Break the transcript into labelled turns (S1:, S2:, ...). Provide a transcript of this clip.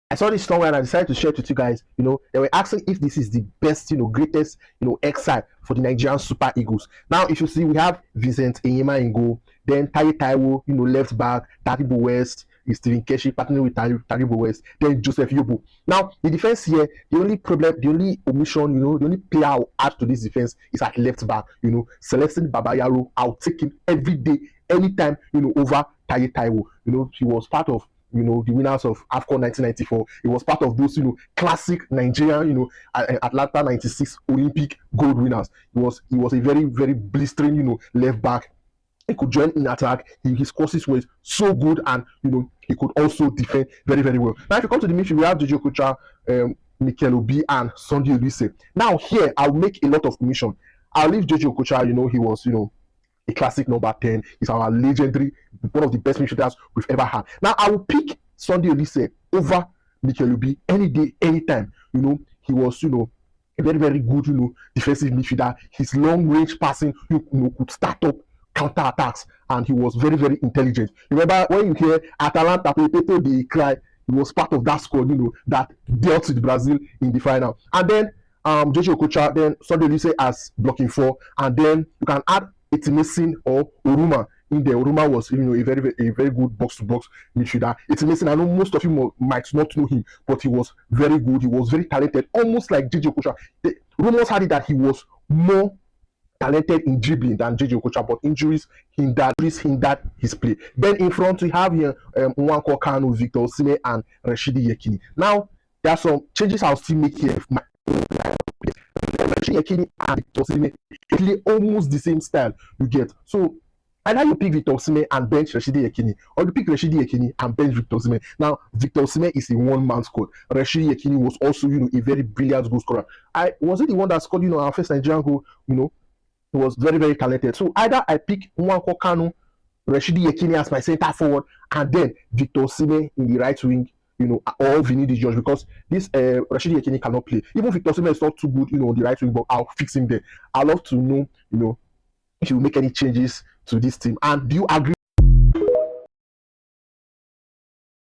S1: I saw this somewhere and I decided to share it with you guys. They were asking if this is the best, greatest, XI for the Nigerian Super Eagles. Now, if you see, we have Vincent Enyema in goal, then Taye Taiwo, left back, Taribo West, Stephen Keshi partnering with Taribo West, then Joseph Yobo. Now, the defense here, the only problem, the only omission, the only player I'll add to this defense is at left back. Celestin Babayaro, I'll take him every day, anytime, over Taye Taiwo. He was part of the winners of AFCON 1994. It was part of those, classic Nigerian, Atlanta 96 Olympic gold winners. He was a very, very blistering, left back. He could join in attack. His crosses were so good, and he could also defend very, very well. Now, if you come to the midfield, we have Jojo Okocha, Mikel Obi, and Sunday Olise. Now, here I'll make a lot of omission. I'll leave Jojo Okocha. He was, a classic number 10. He's our legendary, one of the best midfielders we've ever had. Now, I will pick Sunday Olise over Mikel Obi any day, anytime. He was, a very, very good, defensive midfielder. His long range passing, could start up counter attacks, and he was very, very intelligent. Remember when you hear Atalanta Pepeto they cry, he was part of that squad, that dealt with Brazil in the final. And then Jojo Okocha, then Sunday Olise as blocking 4, and then you can add Etimesin or Oruma in there. Oruma was, a very good box-to-box midfielder. Etimesin, I know most of you might not know him, but he was very good. He was very talented, almost like Jojo Okocha. The rumors had it that he was more talented in dribbling than Jojo Okocha, but injuries hindered his play. Then in front we have here Nwankwo Kanu, Victor Osimhen, and Rashidi Yekini. Now there are some changes I'll still make here. Rashidi Yekini and Victor Osimhen play almost the same style you get. So either you pick Victor Osimhen and bench Rashidi Yekini, or you pick Rashidi Yekini and bench Victor Osimhen. Now, Victor Osimhen is a one-man squad. Rashidi Yekini was also, a very brilliant goal scorer. Was it the one that scored, our first Nigerian goal? He was very, very talented. So either I pick Nwankwo Kanu, Rashidi Yekini as my center forward, and then Victor Osimhen in the right wing, or Vinny George, because this Rashidi Yekini cannot play. Even Victor Osimhen is not too good, on the right wing, but I'll fix him there. I'd love to know, if you make any changes to this team. And do you agree